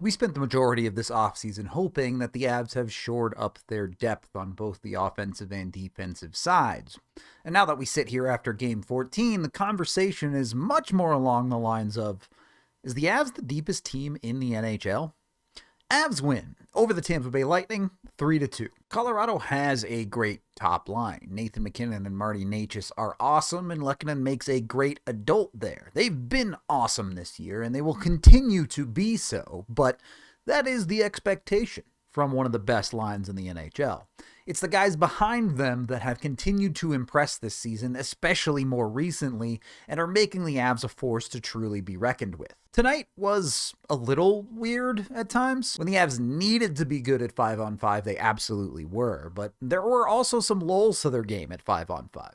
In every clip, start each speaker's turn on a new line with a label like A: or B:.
A: We spent the majority of this offseason hoping that the Avs have shored up their depth on both the offensive and defensive sides. And now that we sit here after Game 14, the conversation is much more along the lines of, is the Avs the deepest team in the NHL? Avs win over the Tampa Bay Lightning 3-2. Colorado has a great top line. Nathan MacKinnon and Marty Necas are awesome, and Lehkonen makes a great adult there. They've been awesome this year, and they will continue to be so, but that is the expectation from one of the best lines in the NHL. It's the guys behind them that have continued to impress this season, especially more recently, and are making the Avs a force to truly be reckoned with. Tonight was a little weird at times. When the Avs needed to be good at 5-on-5, they absolutely were, but there were also some lulls to their game at 5-on-5.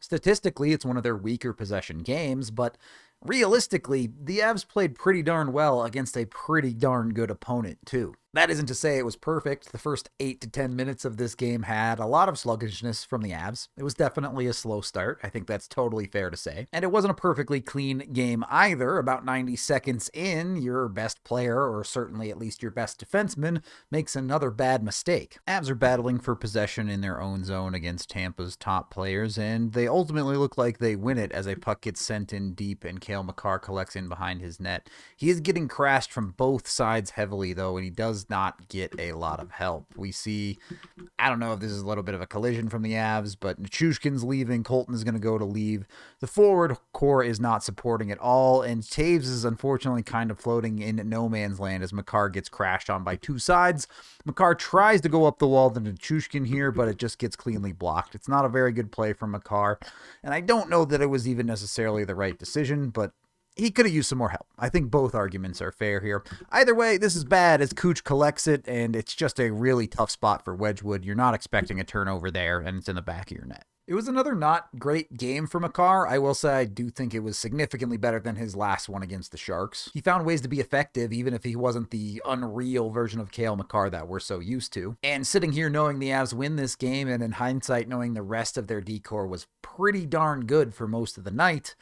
A: Statistically, it's one of their weaker possession games, but realistically, the Avs played pretty darn well against a pretty darn good opponent, too. That isn't to say it was perfect. The first 8 to 10 minutes of this game had a lot of sluggishness from the Avs. It was definitely a slow start. I think that's totally fair to say. And it wasn't a perfectly clean game either. About 90 seconds in, your best player, or certainly at least your best defenseman, makes another bad mistake. Avs are battling for possession in their own zone against Tampa's top players, and they ultimately look like they win it as a puck gets sent in deep and Cale Makar collects in behind his net. He is getting crashed from both sides heavily, though, and he does not get a lot of help. We see, I don't know if this is a little bit of a collision from the Avs, but Nichushkin's leaving, Colton is going to go to leave. The forward core is not supporting at all, and Taves is unfortunately kind of floating in no man's land as Makar gets crashed on by two sides. Makar tries to go up the wall to Nichushkin here, but it just gets cleanly blocked. It's not a very good play from Makar, and I don't know that it was even necessarily the right decision, but he could have used some more help. I think both arguments are fair here. Either way, this is bad as Cooch collects it, and it's just a really tough spot for Wedgwood. You're not expecting a turnover there, and it's in the back of your net. It was another not great game for Makar. I will say I do think it was significantly better than his last one against the Sharks. He found ways to be effective, even if he wasn't the unreal version of Cale Makar that we're so used to. And sitting here knowing the Avs win this game, and in hindsight knowing the rest of their decor was pretty darn good for most of the night,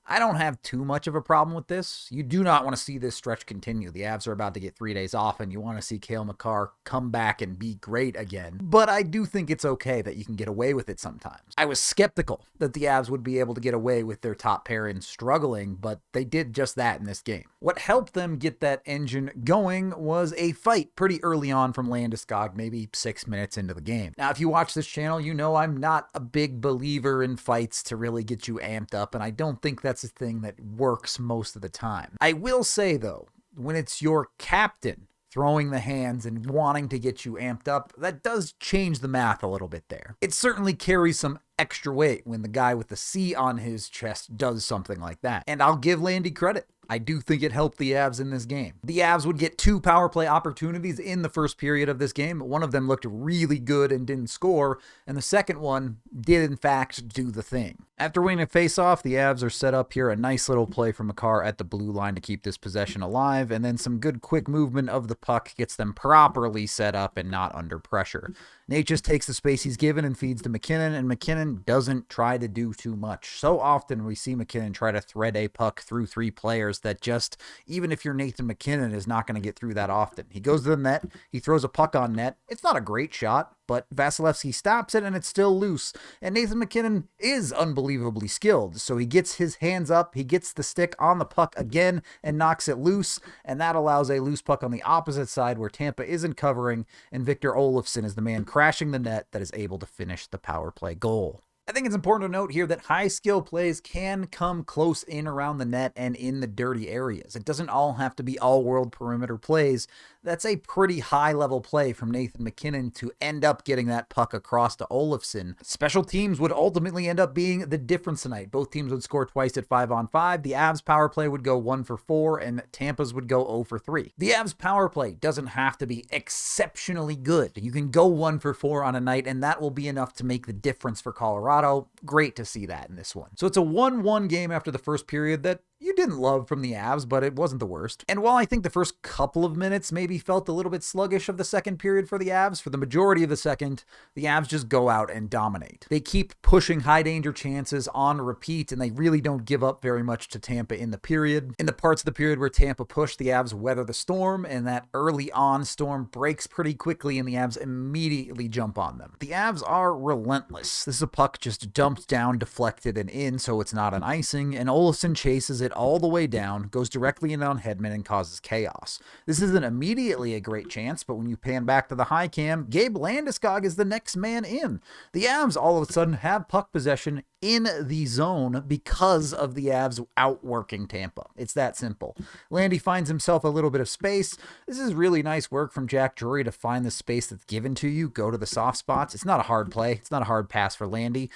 A: I don't have too much of a problem with this. You do not want to see this stretch continue. The Avs are about to get 3 days off, and you want to see Cale Makar come back and be great again. But I do think it's okay that you can get away with it sometimes. I was skeptical that the Avs would be able to get away with their top pairing struggling, but they did just that in this game. What helped them get that engine going was a fight pretty early on from Landeskog, maybe 6 minutes into the game. Now, if you watch this channel, you know I'm not a big believer in fights to really get you amped up, and I don't think that's a thing that works most of the time. I will say, though, when it's your captain throwing the hands and wanting to get you amped up, that does change the math a little bit there. It certainly carries some extra weight when the guy with the C on his chest does something like that. And I'll give Landy credit. I do think it helped the Avs in this game. The Avs would get 2 power play opportunities in the first period of this game. One of them looked really good and didn't score, and the second one did in fact do the thing. After winning a face-off, the Avs are set up here. A nice little play from Makar at the blue line to keep this possession alive, and then some good quick movement of the puck gets them properly set up and not under pressure. Necas takes the space he's given and feeds to MacKinnon, and MacKinnon doesn't try to do too much. So often we see MacKinnon try to thread a puck through 3 players that just, even if you're Nathan MacKinnon, is not going to get through that often. He goes to the net, he throws a puck on net. It's not a great shot, but Vasilevsky stops it and it's still loose. And Nathan MacKinnon is unbelievably skilled, so he gets his hands up, he gets the stick on the puck again and knocks it loose, and that allows a loose puck on the opposite side where Tampa isn't covering, and Victor Olofsson is the man crashing the net that is able to finish the power play goal. I think it's important to note here that high skill plays can come close in around the net and in the dirty areas. It doesn't all have to be all-world perimeter plays. That's a pretty high-level play from Nathan MacKinnon to end up getting that puck across to Olofsson. Special teams would ultimately end up being the difference tonight. Both teams would score twice at 5-on-5. The Avs power play would go 1 for 4, and Tampa's would go 0 for 3. The Avs power play doesn't have to be exceptionally good. You can go 1 for 4 on a night, and that will be enough to make the difference for Colorado. Great to see that in this one. So it's a 1-1 game after the first period that you didn't love from the Avs, but it wasn't the worst. And while I think the first couple of minutes maybe felt a little bit sluggish of the second period for the Avs, for the majority of the second, the Avs just go out and dominate. They keep pushing high danger chances on repeat, and they really don't give up very much to Tampa in the period. In the parts of the period where Tampa pushed, the Avs weather the storm, and that early on storm breaks pretty quickly, and the Avs immediately jump on them. The Avs are relentless. This is a puck just dumped down, deflected, and in, so it's not an icing, and Olofsson chases it all the way down, goes directly in on Hedman, and causes chaos. This isn't immediately a great chance, but when you pan back to the high cam, Gabe Landeskog is the next man in. The Avs all of a sudden have puck possession in the zone because of the Avs outworking Tampa. It's that simple. Landy finds himself a little bit of space. This is really nice work from Jack Drury to find the space that's given to you, go to the soft spots. It's not a hard play. It's not a hard pass for Landy.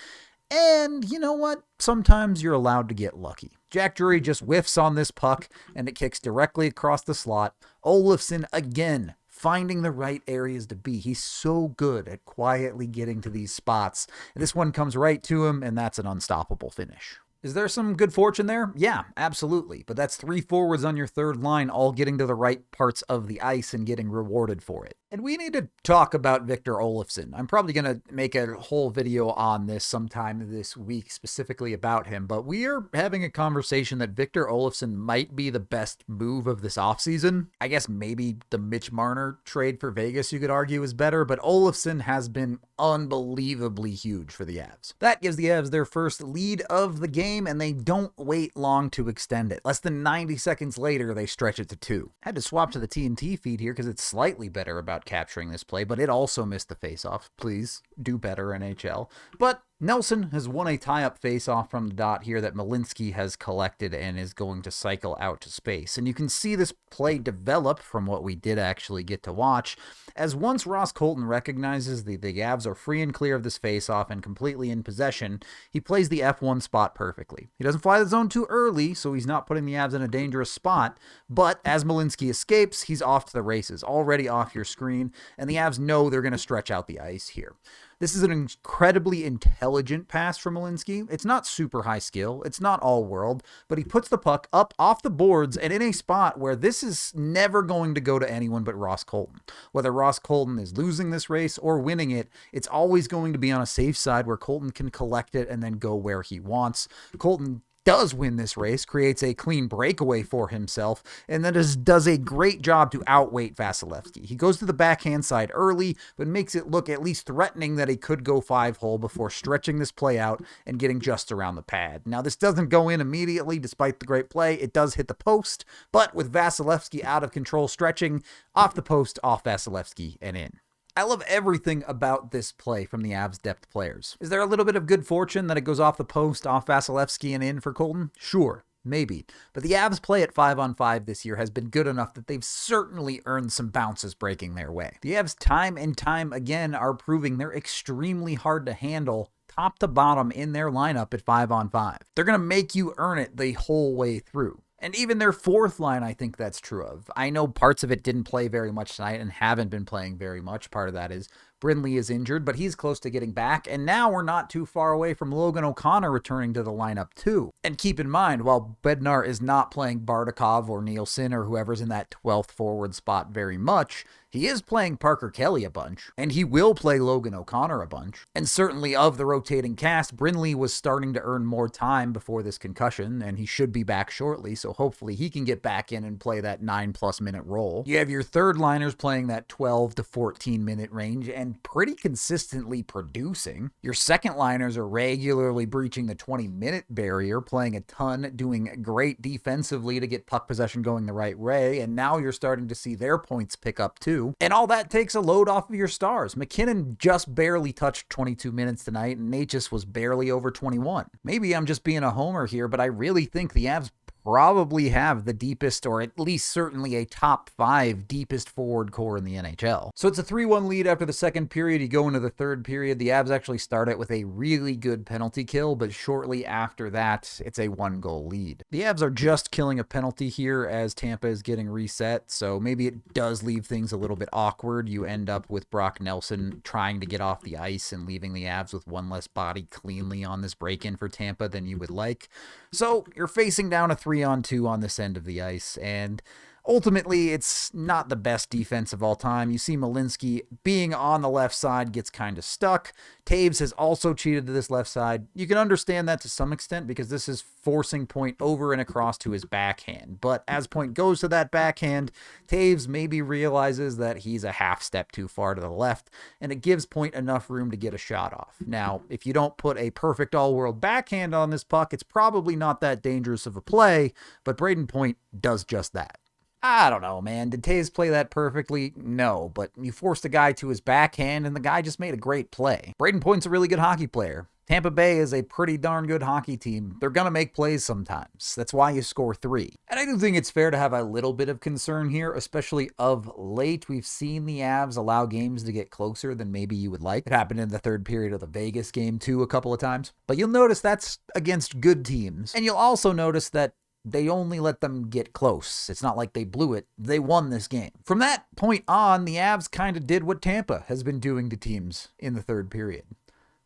A: And you know what? Sometimes you're allowed to get lucky. Jack Drury just whiffs on this puck, and it kicks directly across the slot. Olofsson again finding the right areas to be. He's so good at quietly getting to these spots. This one comes right to him, and that's an unstoppable finish. Is there some good fortune there? Yeah, absolutely. But that's 3 forwards on your third line all getting to the right parts of the ice and getting rewarded for it. And we need to talk about Victor Olofsson. I'm probably going to make a whole video on this sometime this week specifically about him, but we are having a conversation that Victor Olofsson might be the best move of this offseason. I guess maybe the Mitch Marner trade for Vegas, you could argue, is better, but Olofsson has been unbelievably huge for the Avs. That gives the Avs their first lead of the game, and they don't wait long to extend it. Less than 90 seconds later, they stretch it to 2. Had to swap to the TNT feed here because it's slightly better about capturing this play, but it also missed the faceoff. Please do better, NHL. But Nelson has won a tie-up face-off from the dot here that Malinsky has collected and is going to cycle out to space. And you can see this play develop from what we did actually get to watch, as once Ross Colton recognizes the Avs are free and clear of this face-off and completely in possession, he plays the F1 spot perfectly. He doesn't fly the zone too early, so he's not putting the Avs in a dangerous spot, but as Malinsky escapes, he's off to the races, already off your screen, and the Avs know they're going to stretch out the ice here. This is an incredibly intelligent pass from Malinsky. It's not super high skill. It's not all world, but he puts the puck up off the boards and in a spot where this is never going to go to anyone but Ross Colton. Whether Ross Colton is losing this race or winning it, it's always going to be on a safe side where Colton can collect it and then go where he wants. Colton does win this race, creates a clean breakaway for himself, and then does a great job to outweight Vasilevsky. He goes to the backhand side early, but makes it look at least threatening that he could go 5-hole before stretching this play out and getting just around the pad. Now, this doesn't go in immediately, despite the great play. It does hit the post, but with Vasilevsky out of control stretching, off the post, off Vasilevsky, and in. I love everything about this play from the Avs depth players. Is there a little bit of good fortune that it goes off the post, off Vasilevsky, and in for Colton? Sure, maybe. But the Avs play at 5-on-5 this year has been good enough that they've certainly earned some bounces breaking their way. The Avs time and time again are proving they're extremely hard to handle top to bottom in their lineup at 5-on-5. They're going to make you earn it the whole way through. And even their fourth line, I think that's true of. I know parts of it didn't play very much tonight and haven't been playing very much. Part of that is Brindley is injured, but he's close to getting back. And now we're not too far away from Logan O'Connor returning to the lineup too. And keep in mind, while Bednar is not playing Bardakov or Nielsen or whoever's in that 12th forward spot very much, he is playing Parker Kelly a bunch, and he will play Logan O'Connor a bunch. And certainly of the rotating cast, Brindley was starting to earn more time before this concussion, and he should be back shortly, so hopefully he can get back in and play that 9+ minute role. You have your third liners playing that 12 to 14 minute range and pretty consistently producing. Your second liners are regularly breaching the 20-minute barrier, playing a ton, doing great defensively to get puck possession going the right way, and now you're starting to see their points pick up too. And all that takes a load off of your stars. McKinnon just barely touched 22 minutes tonight, and Natchez was barely over 21. Maybe I'm just being a homer here, but I really think the Avs probably have the deepest, or at least certainly a top 5 deepest forward core in the NHL. So it's a 3-1 lead after the second period. You go into the third period. The Avs actually start it with a really good penalty kill, but shortly after that, it's a 1-goal lead. The Avs are just killing a penalty here as Tampa is getting reset, so maybe it does leave things a little bit awkward. You end up with Brock Nelson trying to get off the ice and leaving the Avs with one less body cleanly on this break-in for Tampa than you would like. So you're facing down a 3 3-on-2 on this end of the ice, and ultimately, it's not the best defense of all time. You see Malinsky being on the left side gets kind of stuck. Taves has also cheated to this left side. You can understand that to some extent because this is forcing Point over and across to his backhand. But as Point goes to that backhand, Taves maybe realizes that he's a half step too far to the left, and it gives Point enough room to get a shot off. Now, if you don't put a perfect all-world backhand on this puck, it's probably not that dangerous of a play, but Brayden Point does just that. I don't know, man. Did Taves play that perfectly? No, but you forced a guy to his backhand, and the guy just made a great play. Brayden Point's a really good hockey player. Tampa Bay is a pretty darn good hockey team. They're going to make plays sometimes. That's why you score 3. And I do think it's fair to have a little bit of concern here, especially of late. We've seen the Avs allow games to get closer than maybe you would like. It happened in the third period of the Vegas game, too, a couple of times. But you'll notice that's against good teams. And you'll also notice that they only let them get close. It's not like they blew it. They won this game. From that point on, the Avs kind of did what Tampa has been doing to teams in the third period.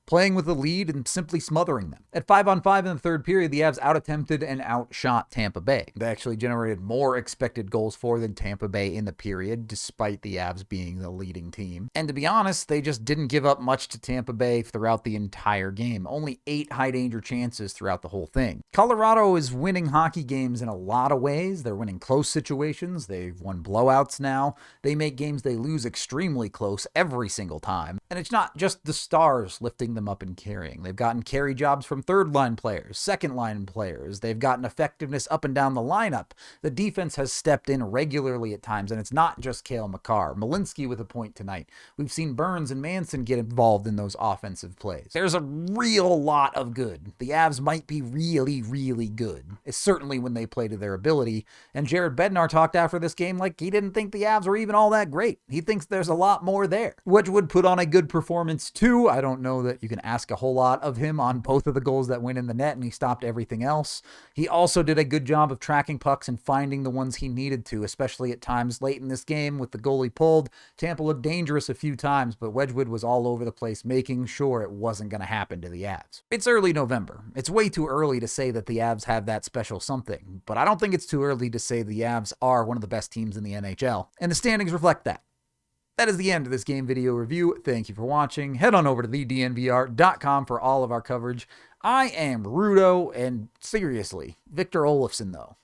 A: Playing with the lead and simply smothering them. At 5-on-5 in the third period, the Avs out-attempted and outshot Tampa Bay. They actually generated more expected goals for than Tampa Bay in the period, despite the Avs being the leading team. And to be honest, they just didn't give up much to Tampa Bay throughout the entire game. Only 8 high-danger chances throughout the whole thing. Colorado is winning hockey games in a lot of ways. They're winning close situations. They've won blowouts now. They make games they lose extremely close every single time. And it's not just the stars lifting them up and carrying. They've gotten carry jobs from third-line players, second-line players. They've gotten effectiveness up and down the lineup. The defense has stepped in regularly at times, and it's not just Cale Makar. Malinsky with a point tonight. We've seen Burns and Manson get involved in those offensive plays. There's a real lot of good. The Avs might be really, really good. It's certainly when they play to their ability, and Jared Bednar talked after this game like he didn't think the Avs were even all that great. He thinks there's a lot more there. Wedgwood put on a good performance too. I don't know that you can ask a whole lot of him on both of the goals that went in the net, and he stopped everything else. He also did a good job of tracking pucks and finding the ones he needed to, especially at times late in this game with the goalie pulled. Tampa looked dangerous a few times, but Wedgwood was all over the place, making sure it wasn't going to happen to the Avs. It's early November. It's way too early to say that the Avs have that special something, but I don't think it's too early to say the Avs are one of the best teams in the NHL, and the standings reflect that. That is the end of this game video review. Thank you for watching. Head on over to thednvr.com for all of our coverage. I am Rudo, and seriously, Victor Olofsson though.